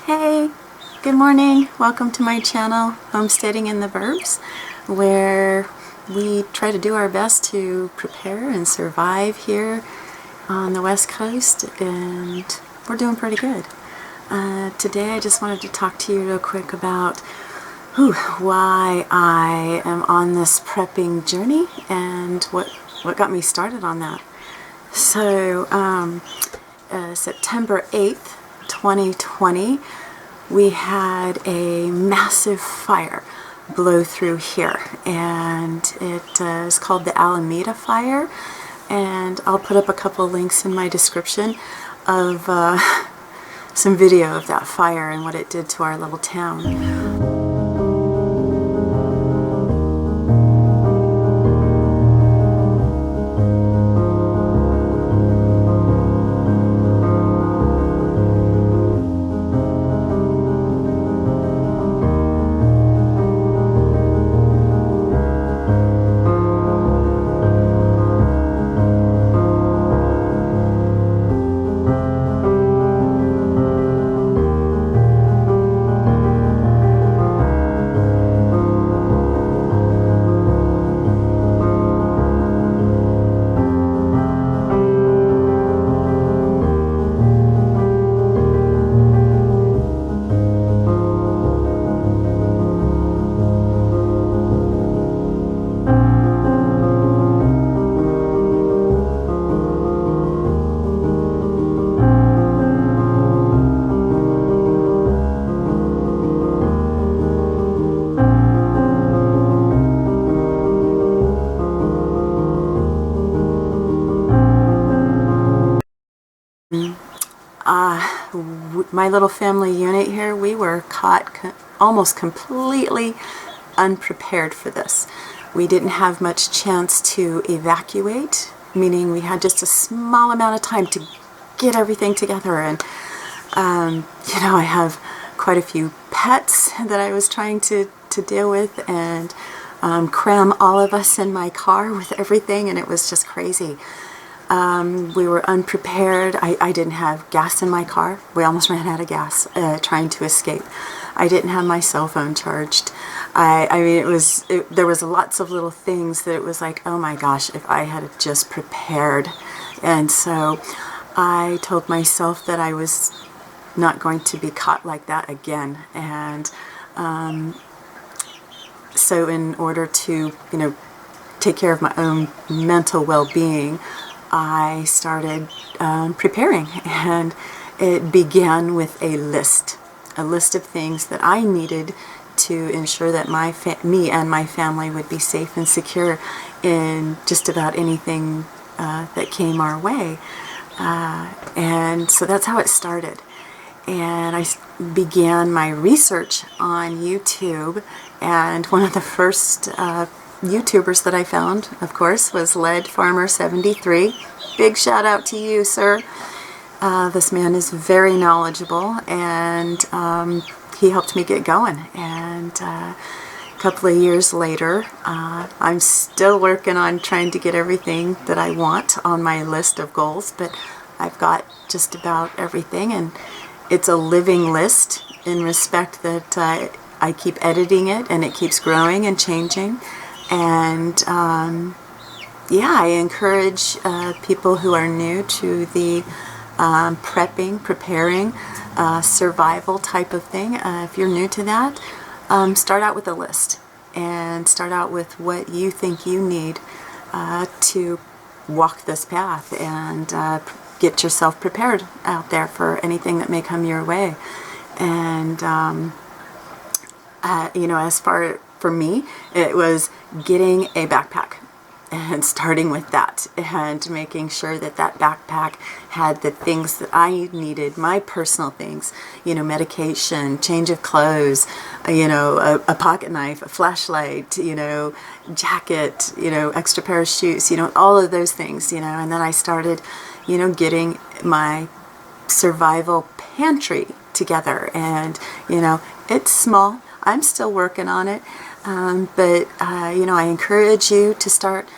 Hey, good morning. Welcome to my channel, Homesteading in the Burbs, where we try to do our best to prepare and survive here on the West Coast, and we're doing pretty good. Today I just wanted to talk to you real quick about why I am on this prepping journey and what got me started on that. So, September 8th, 2020, we had a massive fire blow through here, and it is called the Almeda fire, and I'll put up a couple of links in my description of some video of that fire and what it did to our little town. My little family unit here, we were caught almost completely unprepared for this. We didn't have much chance to evacuate, meaning we had just a small amount of time to get everything together. And I have quite a few pets that I was trying to deal with, and cram all of us in my car with everything, and it was just crazy. We were unprepared. I didn't have gas in my car. We almost ran out of gas trying to escape. I didn't have my cell phone charged. I mean, there was lots of little things that it was like, oh my gosh, if I had just prepared. And so I told myself that I was not going to be caught like that again. And so in order to, take care of my own mental well-being, I started preparing, and it began with a list of things that I needed to ensure that me and my family would be safe and secure in just about anything that came our way. And so that's how it started. And I began my research on YouTube, and one of the first YouTubers that I found, of course, was Lead Farmer 73. Big shout out to you, sir. This man is very knowledgeable, and he helped me get going. And a couple of years later, I'm still working on trying to get everything that I want on my list of goals, but I've got just about everything, and it's a living list in respect that I keep editing it, and it keeps growing and changing. And I encourage people who are new to the preparing, survival type of thing. If you're new to that, start out with a list, and start out with what you think you need to walk this path, and get yourself prepared out there for anything that may come your way. And as for me, it was getting a backpack and starting with that, and making sure that that backpack had the things that I needed, my personal things, medication, change of clothes, a pocket knife, a flashlight, jacket, extra pair of shoes, all of those things, and then I started, getting my survival pantry together. And, it's small. I'm still working on it. But I encourage you to start,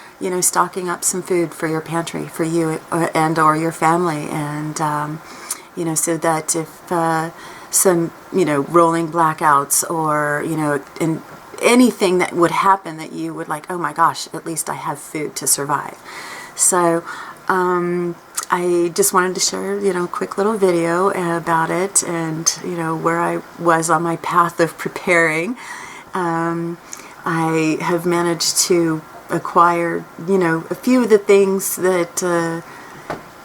stocking up some food for your pantry, for you and or your family. And, so that if some, rolling blackouts or, and anything that would happen that you would like, oh my gosh, at least I have food to survive. So I just wanted to share, a quick little video about it and, where I was on my path of preparing. I have managed to acquire, a few of the things that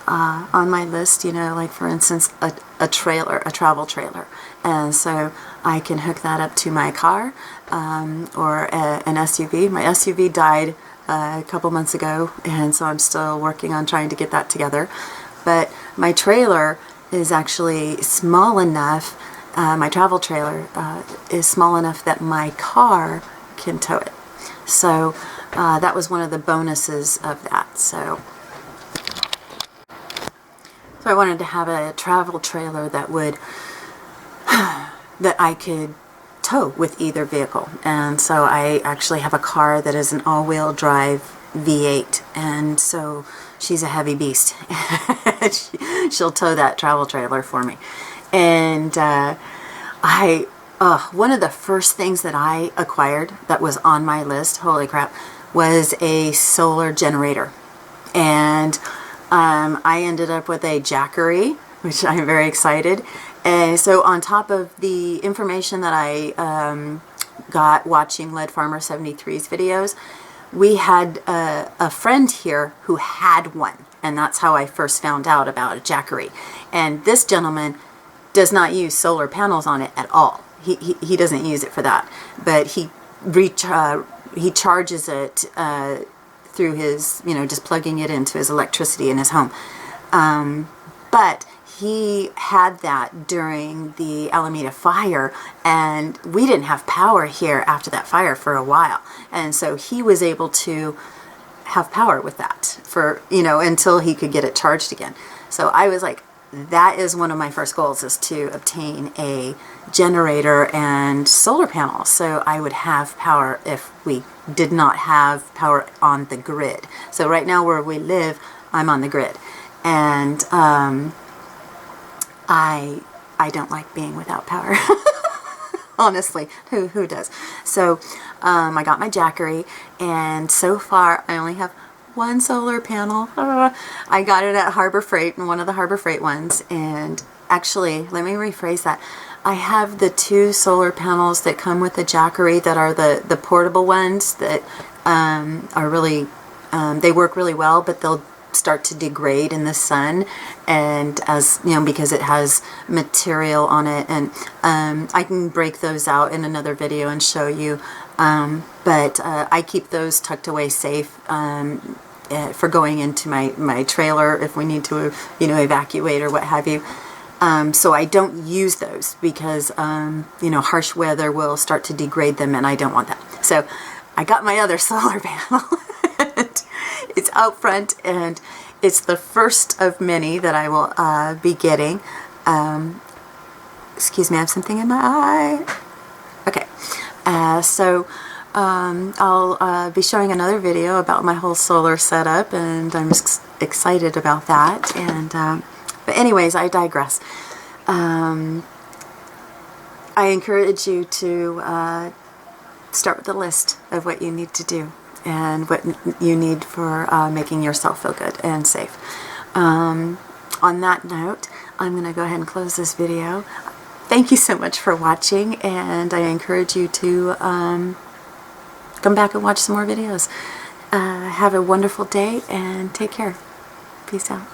on my list, like for instance, a travel trailer. And so I can hook that up to my car or an SUV. My SUV died a couple months ago, and so I'm still working on trying to get that together. But my trailer is actually small enough, my travel trailer is small enough that my car can tow it. So that was one of the bonuses of that. So I wanted to have a travel trailer that would that I could tow with either vehicle. And so I actually have a car that is an all-wheel drive V8, and so she's a heavy beast. She'll tow that travel trailer for me. And one of the first things that I acquired that was on my list, holy crap, was a solar generator. And I ended up with a Jackery, which I'm very excited. And so on top of the information that I got watching Lead Farmer 73's videos, we had a friend here who had one. And that's how I first found out about a Jackery. And this gentleman does not use solar panels on it at all. He doesn't use it for that. But he charges it through his, just plugging it into his electricity in his home. But he had that during the Almeda fire, and we didn't have power here after that fire for a while. And so he was able to have power with that for, until he could get it charged again. So I was like, that is one of my first goals, is to obtain a generator and solar panels so I would have power if we did not have power on the grid. So right now where we live, I'm on the grid. And I don't like being without power. Honestly, who does? So I got my Jackery, and so far I only have one solar panel. I got it at Harbor Freight, one of the Harbor Freight ones. And actually, let me rephrase that. I have the 2 solar panels that come with the Jackery that are the portable ones that are really, they work really well, but they'll start to degrade in the sun, and as because it has material on it, and I can break those out in another video and show you, but I keep those tucked away safe for going into my trailer if we need to evacuate or what have you. So I don't use those because harsh weather will start to degrade them, and I don't want that. So I got my other solar panel. It's out front, and it's the first of many that I will be getting. Excuse me, I have something in my eye. Okay, so I'll be showing another video about my whole solar setup, and I'm just excited about that. And but anyways, I digress. I encourage you to start with a list of what you need to do and what you need for making yourself feel good and safe. On that note, I'm going to go ahead and close this video. Thank you so much for watching, and I encourage you to come back and watch some more videos. Have a wonderful day, and take care. Peace out.